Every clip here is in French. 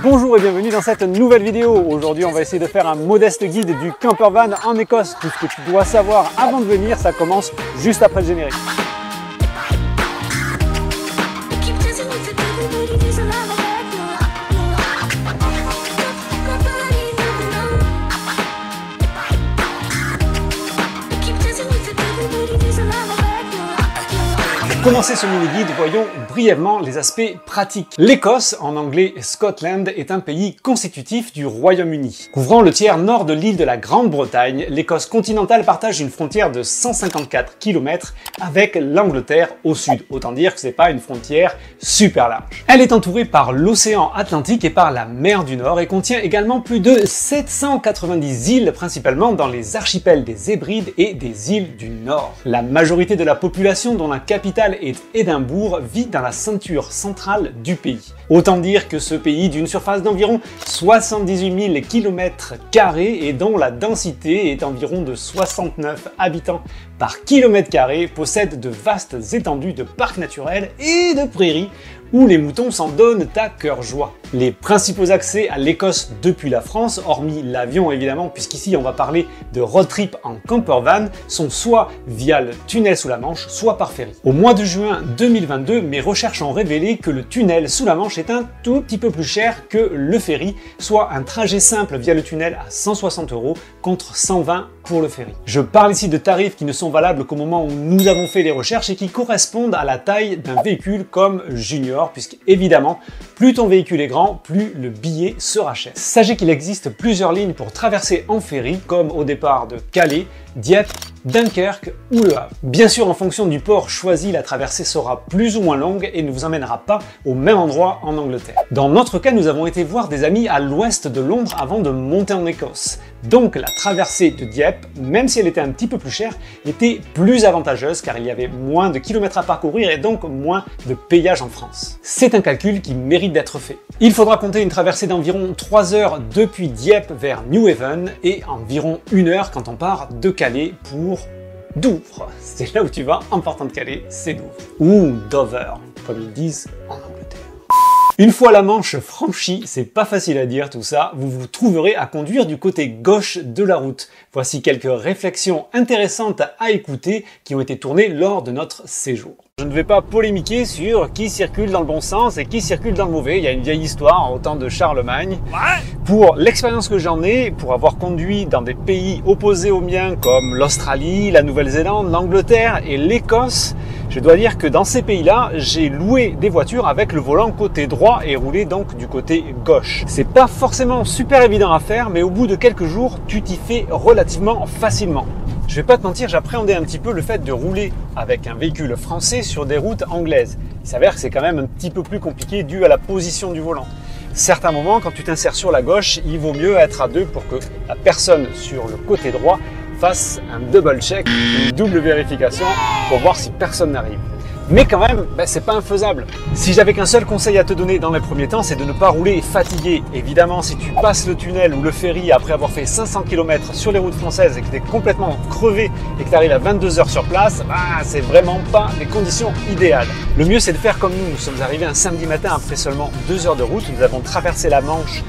Bonjour et bienvenue dans cette nouvelle vidéo. Aujourd'hui on va essayer de faire un modeste guide du campervan en Écosse. Tout ce que tu dois savoir avant de venir, ça commence juste après le générique. Pour commencer ce mini-guide, voyons brièvement les aspects pratiques. L'Écosse, en anglais Scotland, est un pays constitutif du Royaume-Uni. Couvrant le tiers nord de l'île de la Grande-Bretagne, l'Écosse continentale partage une frontière de 154 km avec l'Angleterre au sud. Autant dire que c'est pas une frontière super large. Elle est entourée par l'océan Atlantique et par la mer du Nord et contient également plus de 790 îles, principalement dans les archipels des Hébrides et des îles du Nord. La majorité de la population, dont la capitale est Édimbourg, vit dans la ceinture centrale du pays. Autant dire que ce pays, d'une surface d'environ 78 000 km² et dont la densité est environ de 69 habitants par kilomètre carré, possède de vastes étendues de parcs naturels et de prairies où les moutons s'en donnent à cœur joie. Les principaux accès à l'Écosse depuis la France, hormis l'avion évidemment, puisqu'ici on va parler de road trip en campervan, sont soit via le tunnel sous la Manche, soit par ferry. Au mois de juin 2022, mes recherches ont révélé que le tunnel sous la Manche est un tout petit peu plus cher que le ferry, soit un trajet simple via le tunnel à 160 € contre 120 pour le ferry. Je parle ici de tarifs qui ne sont valables qu'au moment où nous avons fait les recherches et qui correspondent à la taille d'un véhicule comme Junior, puisque évidemment, plus ton véhicule est grand, plus le billet sera cher. Sachez qu'il existe plusieurs lignes pour traverser en ferry, comme au départ de Calais, Dieppe, Dunkerque ou Le Havre. Bien sûr, en fonction du port choisi, la traversée sera plus ou moins longue et ne vous emmènera pas au même endroit en Angleterre. Dans notre cas, nous avons été voir des amis à l'ouest de Londres avant de monter en Écosse. Donc la traversée de Dieppe, même si elle était un petit peu plus chère, était plus avantageuse car il y avait moins de kilomètres à parcourir et donc moins de péage en France. C'est un calcul qui mérite d'être fait. Il faudra compter une traversée d'environ 3 heures depuis Dieppe vers Newhaven et environ 1 heure quand on part de Calais pour Douvres. C'est là où tu vas en partant de Calais, c'est Douvres. Ou Dover, comme ils disent en Angleterre. Une fois la Manche franchie, c'est pas facile à dire tout ça, vous vous trouverez à conduire du côté gauche de la route. Voici quelques réflexions intéressantes à écouter qui ont été tournées lors de notre séjour. Je ne vais pas polémiquer sur qui circule dans le bon sens et qui circule dans le mauvais. Il y a une vieille histoire au temps de Charlemagne. Pour l'expérience que j'en ai, pour avoir conduit dans des pays opposés aux miens comme l'Australie, la Nouvelle-Zélande, l'Angleterre et l'Écosse, je dois dire que dans ces pays-là, j'ai loué des voitures avec le volant côté droit et roulé donc du côté gauche. C'est pas forcément super évident à faire, mais au bout de quelques jours, tu t'y fais relativement facilement. Je vais pas te mentir, j'appréhendais un petit peu le fait de rouler avec un véhicule français sur des routes anglaises. Il s'avère que c'est quand même un petit peu plus compliqué dû à la position du volant. Certains moments, quand tu t'insères sur la gauche, il vaut mieux être à deux pour que la personne sur le côté droit fasse un double check, une double vérification pour voir si personne n'arrive. Mais quand même, c'est pas infaisable. Si j'avais qu'un seul conseil à te donner dans les premiers temps, c'est de ne pas rouler fatigué. Évidemment, si tu passes le tunnel ou le ferry après avoir fait 500 km sur les routes françaises et que tu es complètement crevé et que tu arrives à 22 h sur place, c'est vraiment pas les conditions idéales. Le mieux, c'est de faire comme nous. Nous sommes arrivés un samedi matin après seulement 2 heures de route. Nous avons traversé la Manche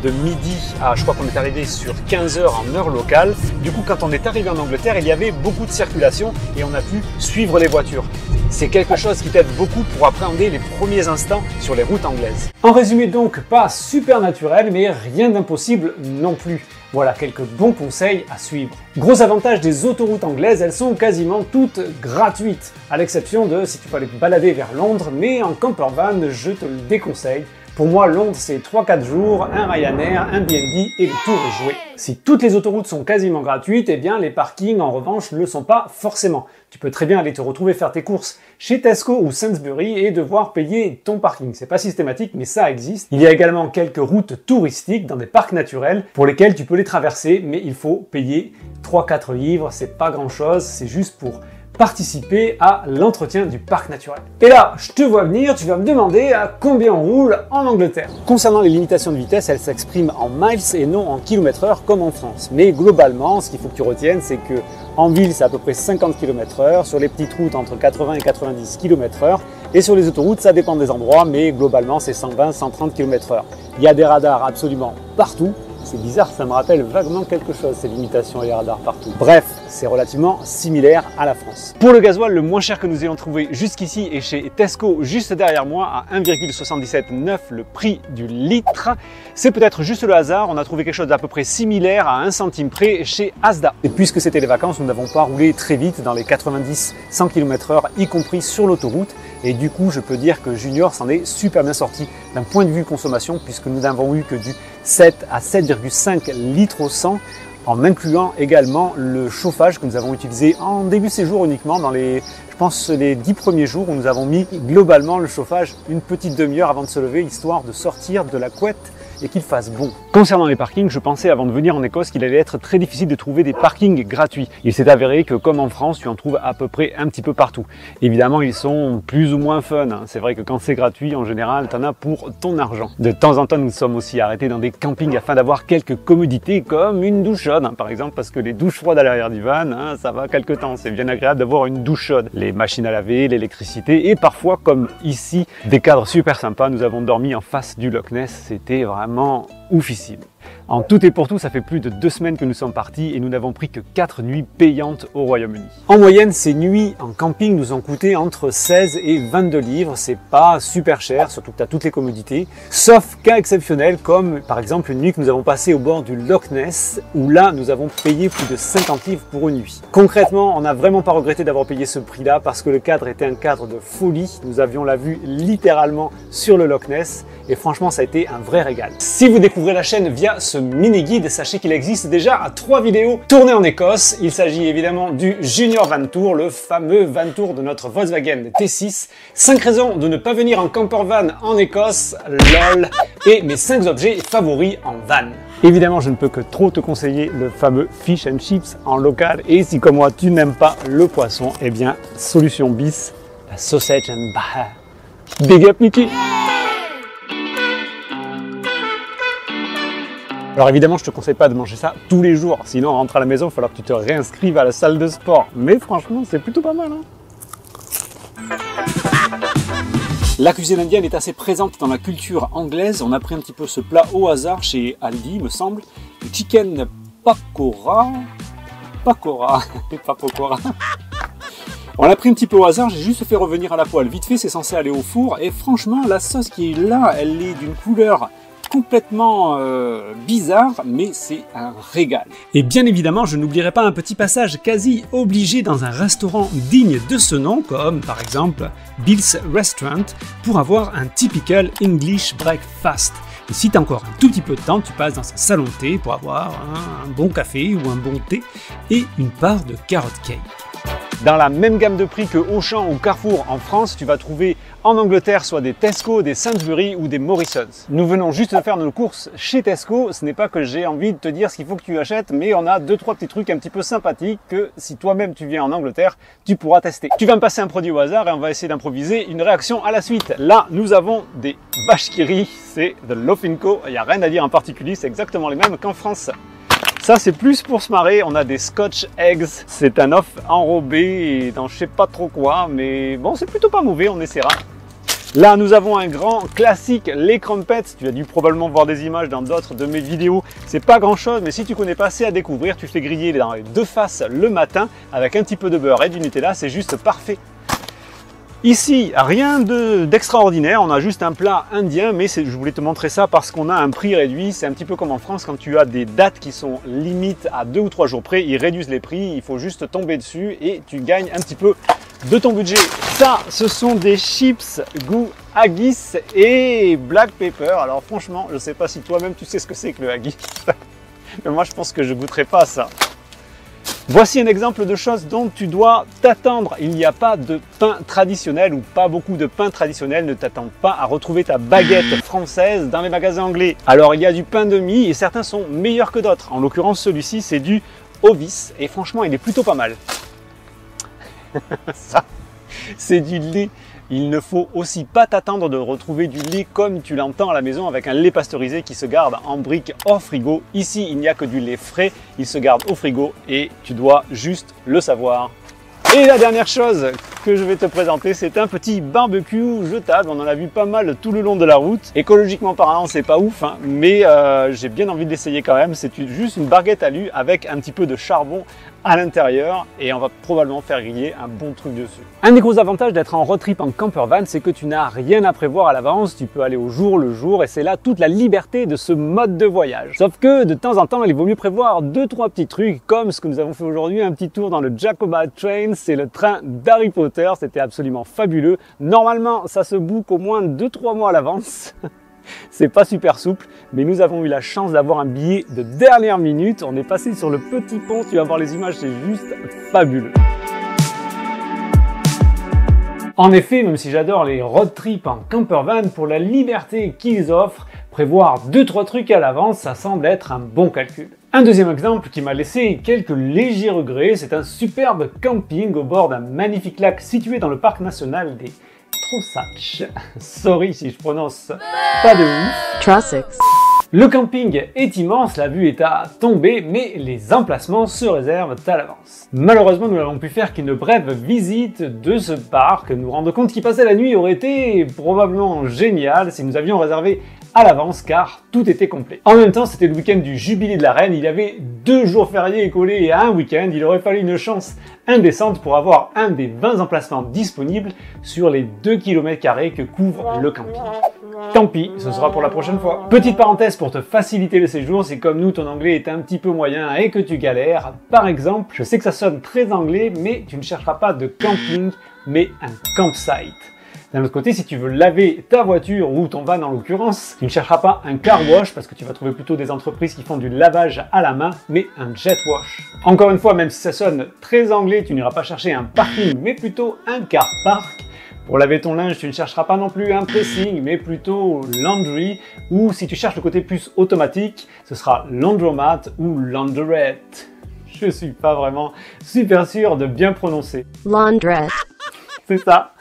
de midi à, je crois qu'on est arrivé sur 15 h en heure locale. Du coup, quand on est arrivé en Angleterre, il y avait beaucoup de circulation et on a pu suivre les voitures. C'est quelque chose qui t'aide beaucoup pour appréhender les premiers instants sur les routes anglaises. En résumé donc, pas super naturel, mais rien d'impossible non plus. Voilà quelques bons conseils à suivre. Gros avantage des autoroutes anglaises, elles sont quasiment toutes gratuites, à l'exception de si tu peux aller te balader vers Londres, mais en campervan, je te le déconseille. Pour moi, Londres, c'est 3-4 jours, un Ryanair, un BNB et le tour est joué. Si toutes les autoroutes sont quasiment gratuites, eh bien les parkings en revanche ne le sont pas forcément. Tu peux très bien aller te retrouver faire tes courses chez Tesco ou Sainsbury et devoir payer ton parking. C'est pas systématique, mais ça existe. Il y a également quelques routes touristiques dans des parcs naturels pour lesquels tu peux les traverser, mais il faut payer 3-4 livres, c'est pas grand chose, c'est juste pour participer à l'entretien du parc naturel. Et là, je te vois venir, tu vas me demander à combien on roule en Angleterre. Concernant les limitations de vitesse, elles s'expriment en miles et non en km/h comme en France. Mais globalement, ce qu'il faut que tu retiennes, c'est que en ville, c'est à peu près 50 km/h, sur les petites routes entre 80 et 90 km/h, et sur les autoroutes, ça dépend des endroits, mais globalement, c'est 120-130 km/h. Il y a des radars absolument partout. C'est bizarre, ça me rappelle vaguement quelque chose, ces limitations et les radars partout. Bref, c'est relativement similaire à la France. Pour le gasoil, le moins cher que nous ayons trouvé jusqu'ici est chez Tesco, juste derrière moi, à 1,77,9 le prix du litre. C'est peut-être juste le hasard, on a trouvé quelque chose d'à peu près similaire à 1 centime près chez Asda. Et puisque c'était les vacances, nous n'avons pas roulé très vite dans les 90-100 km/h, y compris sur l'autoroute. Et du coup, je peux dire que Junior s'en est super bien sorti d'un point de vue consommation, puisque nous n'avons eu que du 7 à 7,5 litres au 100, en incluant également le chauffage que nous avons utilisé en début de séjour uniquement, dans les 10 premiers jours où nous avons mis globalement le chauffage une petite demi-heure avant de se lever, histoire de sortir de la couette et qu'il fasse bon. Concernant les parkings, je pensais avant de venir en Écosse qu'il allait être très difficile de trouver des parkings gratuits. Il s'est avéré que comme en France, tu en trouves à peu près un petit peu partout. Évidemment, ils sont plus ou moins fun. C'est vrai que quand c'est gratuit, en général, tu en as pour ton argent. De temps en temps, nous sommes aussi arrêtés dans des campings afin d'avoir quelques commodités comme une douche chaude, par exemple, parce que les douches froides à l'arrière du van, ça va quelque temps. C'est bien agréable d'avoir une douche chaude. Les machines à laver, l'électricité et parfois, comme ici, des cadres super sympas. Nous avons dormi en face du Loch Ness. C'était vraiment oufissime. En tout et pour tout, ça fait plus de 2 semaines que nous sommes partis et nous n'avons pris que 4 nuits payantes au Royaume-Uni. En moyenne, ces nuits en camping nous ont coûté entre 16 et 22 livres. C'est pas super cher, surtout que tu as toutes les commodités. Sauf cas exceptionnels, comme par exemple une nuit que nous avons passée au bord du Loch Ness, où là, nous avons payé plus de 50 livres pour une nuit. Concrètement, on n'a vraiment pas regretté d'avoir payé ce prix-là parce que le cadre était un cadre de folie. Nous avions la vue littéralement sur le Loch Ness et franchement, ça a été un vrai régal. Si vous découvrez la chaîne via ce mini-guide, sachez qu'il existe déjà 3 vidéos tournées en Écosse. Il s'agit évidemment du Junior Van Tour, le fameux Van Tour de notre Volkswagen T6. 5 raisons de ne pas venir en camper van en Écosse, lol, et mes 5 objets favoris en van. Évidemment, je ne peux que trop te conseiller le fameux fish and chips en local. Et si comme moi, tu n'aimes pas le poisson, eh bien, solution bis, la sausage and baha. Big up Mickey! Alors évidemment, je te conseille pas de manger ça tous les jours, sinon on rentre à la maison, il va falloir que tu te réinscrives à la salle de sport. Mais franchement, c'est plutôt pas mal. La cuisine indienne est assez présente dans la culture anglaise. On a pris un petit peu ce plat au hasard chez Aldi, me semble. Le chicken pakora. On l'a pris un petit peu au hasard, j'ai juste fait revenir à la poêle. Vite fait, c'est censé aller au four. Et franchement, la sauce qui est là, elle est d'une couleur complètement bizarre, mais c'est un régal. Et bien évidemment, je n'oublierai pas un petit passage quasi obligé dans un restaurant digne de ce nom, comme par exemple Bill's Restaurant, pour avoir un typical English breakfast. Et si tu as encore un tout petit peu de temps, tu passes dans un salon de thé pour avoir un bon café ou un bon thé et une part de carrot cake. Dans la même gamme de prix que Auchan ou Carrefour en France, tu vas trouver en Angleterre soit des Tesco, des Sainsbury ou des Morrisons. Nous venons juste de faire nos courses chez Tesco. Ce n'est pas que j'ai envie de te dire ce qu'il faut que tu achètes, mais on a 2-3 petits trucs un petit peu sympathiques que si toi-même tu viens en Angleterre, tu pourras tester. Tu vas me passer un produit au hasard et on va essayer d'improviser une réaction à la suite. Là, nous avons des vaches qui rient, c'est de Lofinco. Il n'y a rien à dire en particulier, c'est exactement les mêmes qu'en France. Ça, c'est plus pour se marrer. On a des Scotch Eggs. C'est un œuf enrobé dans je sais pas trop quoi, mais bon, c'est plutôt pas mauvais, on essaiera. Là, nous avons un grand classique, les crumpets. Tu as dû probablement voir des images dans d'autres de mes vidéos. C'est pas grand chose, mais si tu connais pas, c'est à découvrir. Tu fais griller dans les 2 faces le matin avec un petit peu de beurre et du Nutella. C'est juste parfait. Ici, rien d'extraordinaire, on a juste un plat indien, mais je voulais te montrer ça parce qu'on a un prix réduit. C'est un petit peu comme en France, quand tu as des dates qui sont limites à 2 ou 3 jours près, ils réduisent les prix, il faut juste tomber dessus et tu gagnes un petit peu de ton budget. Ça, ce sont des chips goût haggis et black pepper. Alors franchement, je ne sais pas si toi-même tu sais ce que c'est que le haggis, mais moi je pense que je ne goûterai pas ça. Voici un exemple de choses dont tu dois t'attendre. Il n'y a pas de pain traditionnel ou pas beaucoup de pain traditionnel. Ne t'attends pas à retrouver ta baguette française dans les magasins anglais. Alors il y a du pain de mie et certains sont meilleurs que d'autres. En l'occurrence celui-ci c'est du Hovis et franchement il est plutôt pas mal. Ça, c'est du lait. Il ne faut aussi pas t'attendre de retrouver du lait comme tu l'entends à la maison avec un lait pasteurisé qui se garde en brique hors frigo. Ici, il n'y a que du lait frais, il se garde au frigo et tu dois juste le savoir. Et la dernière chose que je vais te présenter, c'est un petit barbecue jetable. On en a vu pas mal tout le long de la route. Écologiquement parlant, c'est pas ouf, hein, mais j'ai bien envie de l'essayer quand même. C'est juste une barquette à alu avec un petit peu de charbon à l'intérieur et on va probablement faire griller un bon truc dessus. Un des gros avantages d'être en road trip en camper van, c'est que tu n'as rien à prévoir à l'avance, tu peux aller au jour le jour et c'est là toute la liberté de ce mode de voyage. Sauf que de temps en temps, il vaut mieux prévoir 2-3 petits trucs comme ce que nous avons fait aujourd'hui, un petit tour dans le Jacoba Train, c'est le train d'Harry Potter, c'était absolument fabuleux. Normalement, ça se book au moins 2-3 mois à l'avance. C'est pas super souple, mais nous avons eu la chance d'avoir un billet de dernière minute. On est passé sur le petit pont, tu vas voir les images, c'est juste fabuleux. En effet, même si j'adore les road trips en camper van, pour la liberté qu'ils offrent, prévoir 2-3 trucs à l'avance, ça semble être un bon calcul. Un deuxième exemple qui m'a laissé quelques légers regrets, c'est un superbe camping au bord d'un magnifique lac situé dans le parc national des Trossachs. Sorry si je prononce pas de ouf. Trossachs. Le camping est immense, la vue est à tomber, mais les emplacements se réservent à l'avance. Malheureusement, nous n'avons pu faire qu'une brève visite de ce parc. Nous rendre compte qu'y passer la nuit aurait été probablement génial si nous avions réservé à l'avance car tout était complet. En même temps, c'était le week-end du jubilé de la reine, il y avait 2 jours fériés collés à un week-end, il aurait fallu une chance indécente pour avoir un des 20 emplacements disponibles sur les 2 km² que couvre le camping. Tant pis, ce sera pour la prochaine fois. Petite parenthèse pour te faciliter le séjour, si comme nous ton anglais est un petit peu moyen et que tu galères, par exemple, je sais que ça sonne très anglais, mais tu ne chercheras pas de camping, mais un campsite. D'un autre côté, si tu veux laver ta voiture ou ton van en l'occurrence, tu ne chercheras pas un car wash parce que tu vas trouver plutôt des entreprises qui font du lavage à la main, mais un jet wash. Encore une fois, même si ça sonne très anglais, tu n'iras pas chercher un parking, mais plutôt un car park. Pour laver ton linge, tu ne chercheras pas non plus un pressing, mais plutôt laundry, ou si tu cherches le côté plus automatique, ce sera laundromat ou laundrette. Je suis pas vraiment super sûr de bien prononcer. Laundrette. C'est ça.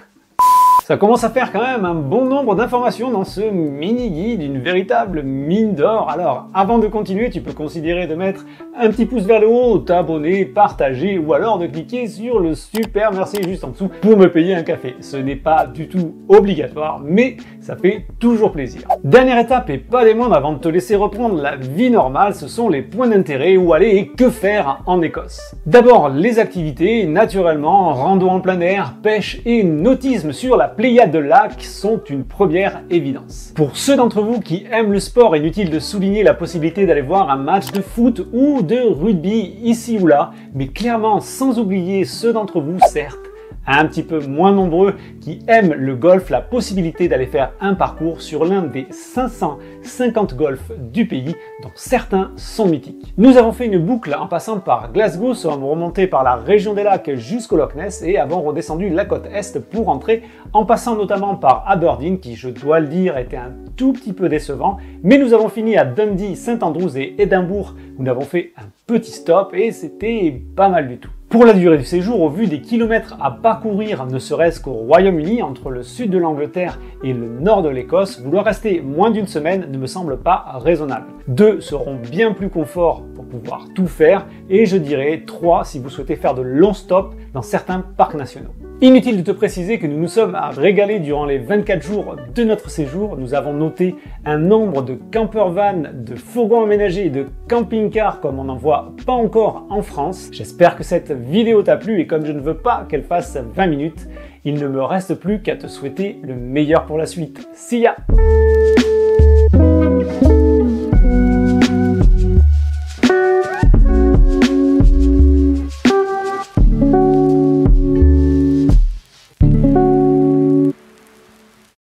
Ça commence à faire quand même un bon nombre d'informations dans ce mini-guide, une véritable mine d'or. Alors, avant de continuer, tu peux considérer de mettre un petit pouce vers le haut, t'abonner, partager ou alors de cliquer sur le super merci juste en dessous pour me payer un café. Ce n'est pas du tout obligatoire, mais ça fait toujours plaisir. Dernière étape et pas des moindres avant de te laisser reprendre la vie normale, ce sont les points d'intérêt, où aller et que faire en Écosse. D'abord, les activités, naturellement, rando en plein air, pêche et nautisme sur la Pléiade de lacs sont une première évidence. Pour ceux d'entre vous qui aiment le sport, inutile de souligner la possibilité d'aller voir un match de foot ou de rugby ici ou là, mais clairement sans oublier ceux d'entre vous, certes, un petit peu moins nombreux, qui aiment le golf, la possibilité d'aller faire un parcours sur l'un des 550 golfs du pays, dont certains sont mythiques. Nous avons fait une boucle en passant par Glasgow, sommes remontés par la région des lacs jusqu'au Loch Ness et avons redescendu la côte est pour rentrer, en passant notamment par Aberdeen, qui, je dois le dire, était un tout petit peu décevant, mais nous avons fini à Dundee, St Andrews et Édimbourg, où nous avons fait un petit stop et c'était pas mal du tout. Pour la durée du séjour, au vu des kilomètres à parcourir, ne serait-ce qu'au Royaume-Uni, entre le sud de l'Angleterre et le nord de l'Écosse, vouloir rester moins d'une semaine ne me semble pas raisonnable. 2 seront bien plus confort pour pouvoir tout faire, et je dirais 3 si vous souhaitez faire de longs stops dans certains parcs nationaux. Inutile de te préciser que nous nous sommes régalés durant les 24 jours de notre séjour. Nous avons noté un nombre de camper-van, de fourgons aménagés et de camping-cars comme on n'en voit pas encore en France. J'espère que cette vidéo t'a plu et comme je ne veux pas qu'elle fasse 20 minutes, il ne me reste plus qu'à te souhaiter le meilleur pour la suite. See ya!